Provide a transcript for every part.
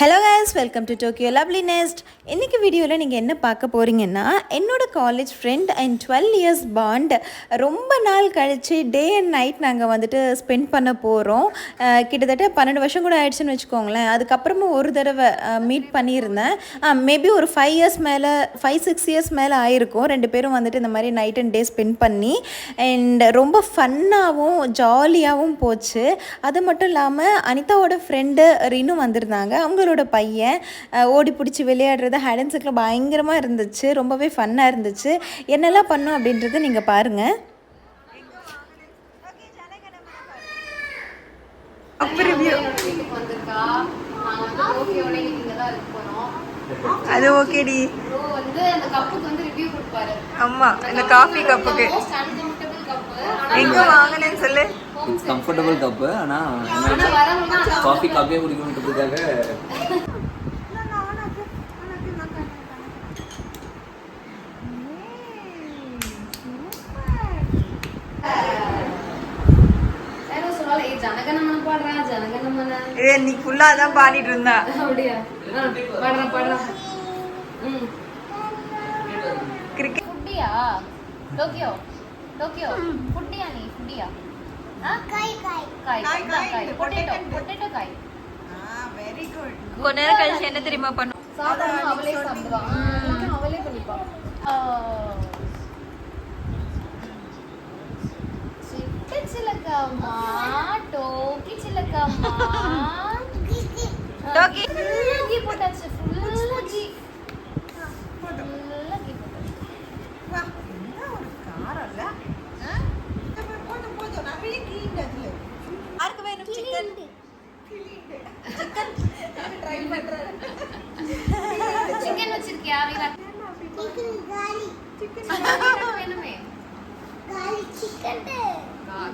Hello guys, welcome to Tokyo lovely nest. இன்றைக்கி வீடியோவில் நீங்கள் என்ன பார்க்க போகிறீங்கன்னா, என்னோடய college friend and 12 years bond ரொம்ப நாள் கழித்து டே அண்ட் நைட் நாங்கள் வந்துட்டு ஸ்பெண்ட் பண்ண போகிறோம். கிட்டத்தட்ட 12 வருஷம் கூட ஆயிடுச்சுன்னு வச்சுக்கோங்களேன். அதுக்கப்புறமும் ஒரு தடவை மீட் பண்ணியிருந்தேன். மேபி ஒரு 5-6 இயர்ஸ் மேலே ஆயிருக்கும். ரெண்டு பேரும் வந்துட்டு இந்த மாதிரி நைட் அண்ட் டே ஸ்பெண்ட் பண்ணி அண்ட் ரொம்ப ஃபன்னாகவும் ஜாலியாகவும் போச்சு. அது மட்டும் இல்லாமல் அனிதாவோட ஃப்ரெண்டு ரினு வந்திருந்தாங்க. அவங்களோட பையன் ஓடி பிடிச்சி விளையாடுறது ஹைட் அண்ட் சீக்ல பயங்கரமாக இருந்துச்சு. ரொம்பவே ஃபன்னாக இருந்துச்சு. என்னெல்லாம் பண்ணோம் அப்படின்றத நீங்கள் பாருங்கள். அது ஓகேடி. ஆமா, இந்த காஃபி கப்புக்கு எங்க வாங்கினேன்னு சொல்லு. It's comfortable cup. ஆனால் காஃபி கப்பே குடிக்கணுன்றதுக்காக நீ ஃபுல்லா தான் பாடிட்டு இருந்தா. கொஞ்ச நேரம் கழிச்சு என்ன தெரியுமா பண்ணும்? சிக்கன் வச்சிருக்கியா?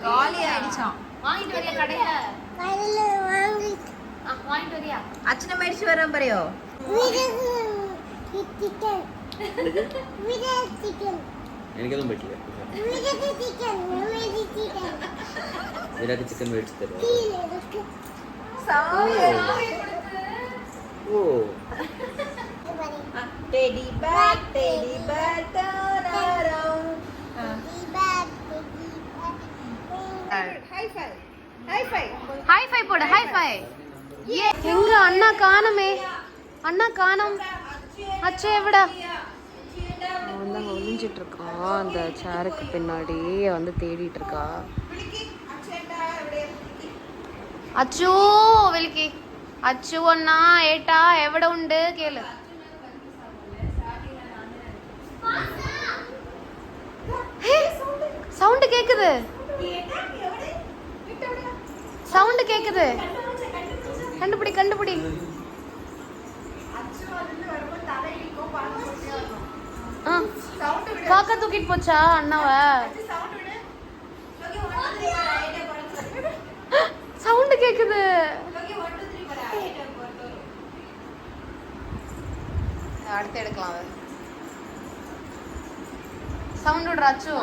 காலி ஆயிடுச்சாம். வாங்கிட்டு வரியா? கடையில வாங்கிட்டு வரியா? அச்சனை மேடிச்சு வரேன் பாரிയോ. எனக்கு எதுவும் பட்டல. விராட் சிக்கன் மேடிச்சு தருவா. Oh teddy bear turn around. High five போடு. High five. எங்க அண்ணா காணமே? அண்ணா காணோம். அச்சே எவடா? அவன் தான் ஒளிஞ்சிட்டு இருக்கான். அந்த சேருக்கு பின்னாடி வந்து தேடிட்டு இருக்கா. அச்சோ வெளிக்கி. அச்சு அண்ணா ஏட்டா எவட உண்டு கேளு. சவுண்ட் கேக்குது. சவுண்ட் கேக்குது. கண்டுபிடி கண்டுபிடி. காக்கா தூக்கிட்டு போச்சா அண்ணாவ? சவுண்ட் கேக்குது. அடுத்து எடுக்கலாம். சவுண்ட் விடுறாச்சு.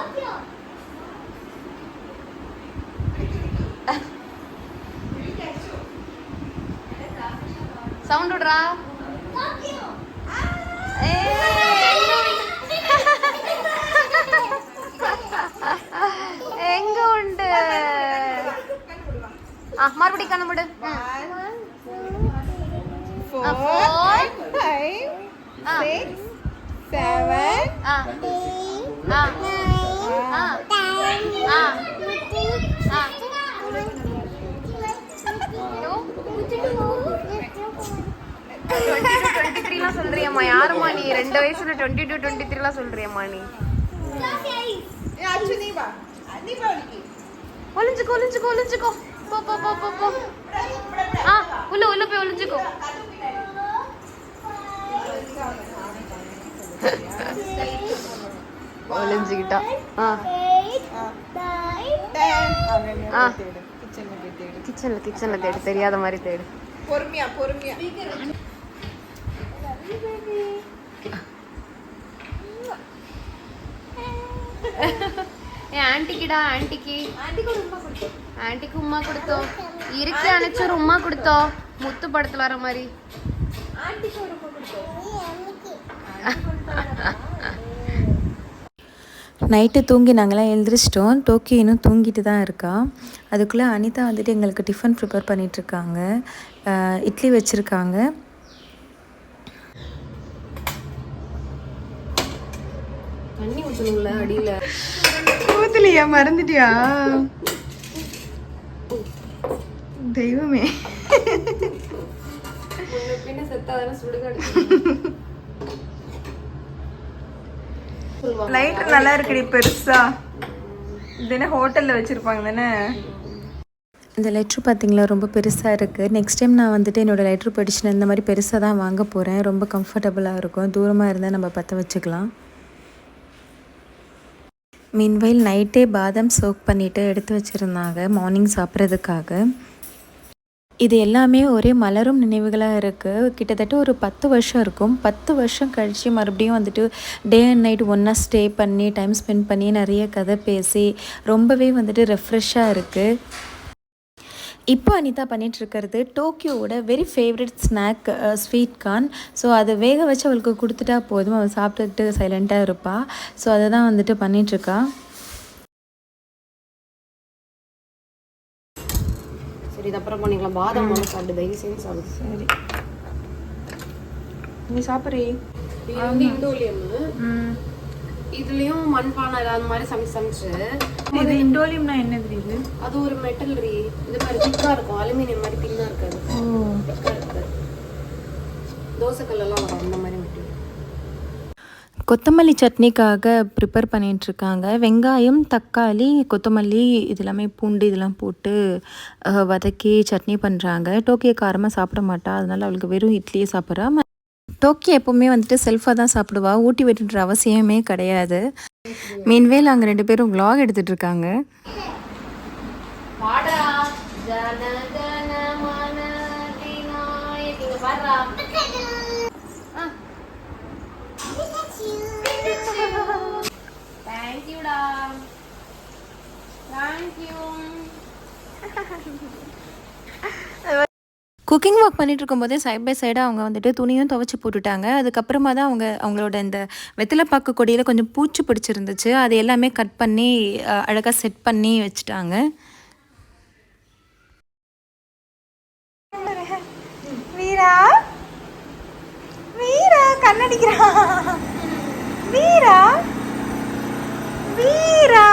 சவுண்ட் விடுறா. எங்க உண்டு? மறுபடியும் கண்ணு முடு. 4 5 6 7 22-23 சொல்றியம்மா. யாருமா நீ? 2 வயசுல 22-23 சொல்றியம்மா நீ? ஒளிஞ்சுக்கோ ஒளிஞ்சுக்கோ ஒளிஞ்சுக்கோ. போ போ போ போ போ. உள்ள உள்ள போய் ஒளிஞ்சுக்கோ. ஒளிஞ்சுக்கிட்டா. கிச்சன்ல தேடு. தெரியாத மாதிரி தேடு. பொறுமையா பொறுமையா. ஆன்டிக்குடா. ஆன்டிக்கு உமா கொடுத்தோம். இருக்கு அணைச்சு ஒரு உமா கொடுத்தோம். முத்து படத்துல வர மாதிரி. நைட்டு தூங்கி நாங்களாம் எழுந்திரிச்சிட்டோம். டோக்கியோ இன்னும் தூங்கிட்டு தான் இருக்கா. அதுக்குள்ளே அனிதா வந்துட்டு எங்களுக்கு டிஃபன் ப்ரிப்பேர் பண்ணிகிட்ருக்காங்க. இட்லி வச்சுருக்காங்க. தண்ணி ஊற்றணும்ல அடியில். ஊத்தலையா? மறந்துட்டியா? தெய்வமே, பின்ன செத்தாதானே சுடுகாடு. லைட் நல்லா இருக்குடி பெருசா. இது என்ன ஹோட்டலில் வச்சுருப்பாங்க தானே? இந்த லெட்ரு பார்த்தீங்களா, ரொம்ப பெருசாக இருக்குது. நெக்ஸ்ட் டைம் நான் வந்துட்டு என்னோடய லெட்ரு படிச்சுன்னு இந்த மாதிரி பெருசாக தான் வாங்க போகிறேன். ரொம்ப கம்ஃபர்டபுளாக இருக்கும். தூரமாக இருந்தால் நம்ம பற்ற வச்சுக்கலாம். மீன்வைல் நைட்டே பாதாம் சோக் பண்ணிவிட்டு எடுத்து வச்சுருந்தாங்க மார்னிங் சாப்பிட்றதுக்காக. இது எல்லாமே ஒரே மலரும் நினைவுகளாக இருக்குது. கிட்டத்தட்ட ஒரு 10 வருஷம் இருக்கும். 10 வருஷம் கழித்து மறுபடியும் வந்துட்டு டே அண்ட் நைட் ஒன்றா ஸ்டே பண்ணி டைம் ஸ்பெண்ட் பண்ணி நிறைய கதை பேசி ரொம்பவே வந்துட்டு ரெஃப்ரெஷ்ஷாக இருக்குது. இப்போ அனிதா பண்ணிகிட்ருக்கிறது டோக்கியோவோட very favourite snack sweet corn. So அதை வேக வச்சு அவளுக்கு கொடுத்துட்டா போதும், அவள் சாப்பிட்டுட்டு சைலண்ட்டாக இருப்பாள். ஸோ அதை தான் வந்துட்டு பண்ணிகிட்ருக்கா. சரி, இது அப்புறம் பண்ணிக்கலாம். பாதாம் மட்டும் சாப்பிட்டு தயவு செஞ்சு சாப்பிடு. சரி, நீ சாப்பிட்றீ. இது வந்து இண்டோலியம். இதுலயும் மண்பானை அந்த மாதிரி சமைச்சு. இது இண்டோலியம்னா என்ன தெரியுது? அது ஒரு மெட்டல் ரீ. இது மாதிரி திக்கா இருக்கும், அலுமினியம் மாதிரி தின்னா இருக்காது. திக்கா இருக்காது. தோசைக்கல்லாம் வரும் அந்த மாதிரி மெட்டீரியல். கொத்தமல்லி சட்னிக்காக ப்ரிப்பேர் பண்ணிகிட்ருக்காங்க. வெங்காயம், தக்காளி, கொத்தமல்லி இதெல்லாமே பூண்டு இதெல்லாம் போட்டு வதக்கி சட்னி பண்ணுறாங்க. டோக்கியோ காரமாக சாப்பிட மாட்டா, அதனால் அவளுக்கு வெறும் இட்லியே சாப்பிட்றா. டோக்கியோ எப்போவுமே வந்துட்டு செல்ஃபாக தான் சாப்பிடுவா, ஊட்டி விட்டுன்ற அவசியமே கிடையாது. மீன்வேல் அங்கே 2 பேரும் vlog எடுத்துகிட்ருக்காங்க. குக்கிங் ஒர்க் பண்ணிட்டு இருக்கும்போதே சைட் பை சைடாக அவங்க வந்துட்டு துணியும் துவைச்சி போட்டுட்டாங்க. அதுக்கப்புறமா தான் அவங்களோட இந்த வெத்தலைப்பாக்கு கொடியில் கொஞ்சம் பூச்சி பிடிச்சிருந்துச்சு, அது எல்லாமே கட் பண்ணி அழகாக செட் பண்ணி வச்சுட்டாங்க. வீரா வீரா கண்ணடிக்கிறா. வீரா வீரா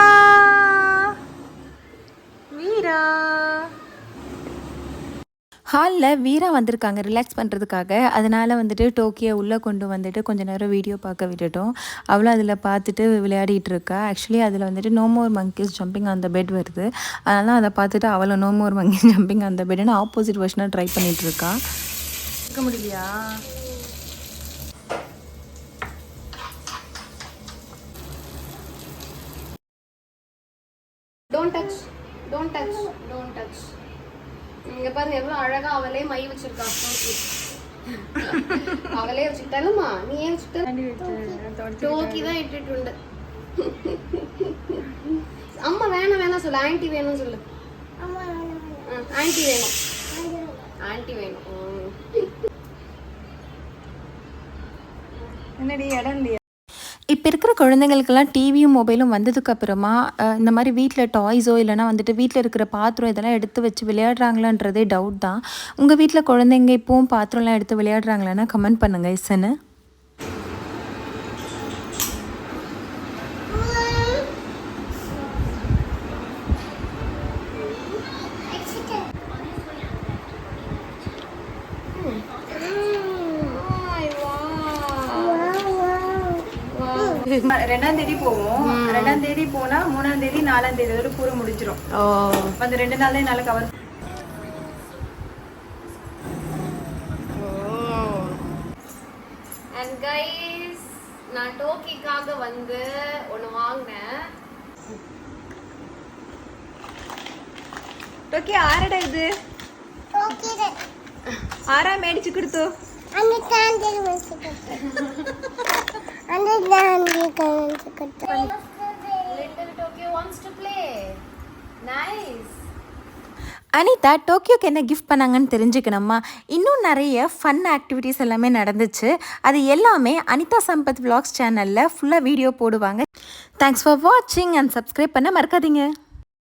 வீரா ஹாலில் வீரா வந்திருக்காங்க ரிலாக்ஸ் பண்ணுறதுக்காக. அதனால் வந்துட்டு டோக்கியோ உள்ளே கொண்டு வந்துட்டு கொஞ்சம் நேரம் வீடியோ பார்க்க விட்டுட்டோம். அவளும் அதில் பார்த்துட்டு விளையாடிட்டு இருக்கா. ஆக்சுவலி அதில் வந்துட்டு no more monkeys jumping on the bed வருது. அதனால் அதை பார்த்துட்டு அவளும் no more monkeys jumping on the பெட்னு ஆப்போசிட் வெர்ஷனாக ட்ரை பண்ணிகிட்டு இருக்கா. இருக்க முடியலையா? Don't touch. Don't touch. Don't touch. இங்க பாருங்க எவ்வளவு அழகா அவளே மை வச்சிருக்கா. அவளே வச்சுட்டாலுமா நீ ஏன் வச்சுட்ட? டோக்கி தான் இட்டுட்டு உண்டு. அம்மா வேணாம் சொல்லு, ஆன்ட்டி வேணும் சொல்லு. ஆன்ட்டி வேணும், ஆன்ட்டி வேணும். என்னடி இடம் இல்லையா? இப்போ இருக்கிற குழந்தைங்களுக்கெல்லாம் டிவியும் மொபைலும் வந்ததுக்கப்புறமா இந்த மாதிரி வீட்டில் டாய்ஸோ இல்லைனா வந்துட்டு வீட்டில் இருக்கிற பாத்திரம் இதெல்லாம் எடுத்து வச்சு விளையாடுறாங்களான்றதே டவுட் தான். உங்கள் வீட்டில் குழந்தைங்க இப்போவும் பாத்திரம்லாம் எடுத்து விளையாடுறாங்களான்னா கமெண்ட் பண்ணுங்கள். இசன்னு ரெண்டாம் தேதி போவோம். 2ஆம் தேதி போனா 3ஆம் தேதி 4ஆம் தேதியோட பூரா முடிஞ்சிரும். அந்த 2 நாள்ல என்னால கவர். And guys, நான் டோக்கிக்காக வந்து ஒன்னு வாங்கினேன். டோக்கி ஆறடா இது? டோக்கி ஆறா மேடிச்சு கொடுத்து. அந்த காந்தல் வந்து அந்த காந்தல் கட்டு. Little Tokyo wants to play. Nice. Anitha டோக்கியோக்கு என்ன கிஃப்ட் பண்ணாங்கன்னு தெரிஞ்சுக்கணுமா? இன்னும் நிறைய ஃபன் ஆக்டிவிட்டீஸ் எல்லாமே நடந்துச்சு. அது எல்லாமே அனிதா சம்பத் vlogs சேனலில் ஃபுல்லாக வீடியோ போடுவாங்க. தேங்க்ஸ் ஃபார் வாட்சிங் அண்ட் சப்ஸ்கிரைப் பண்ண மறக்காதீங்க.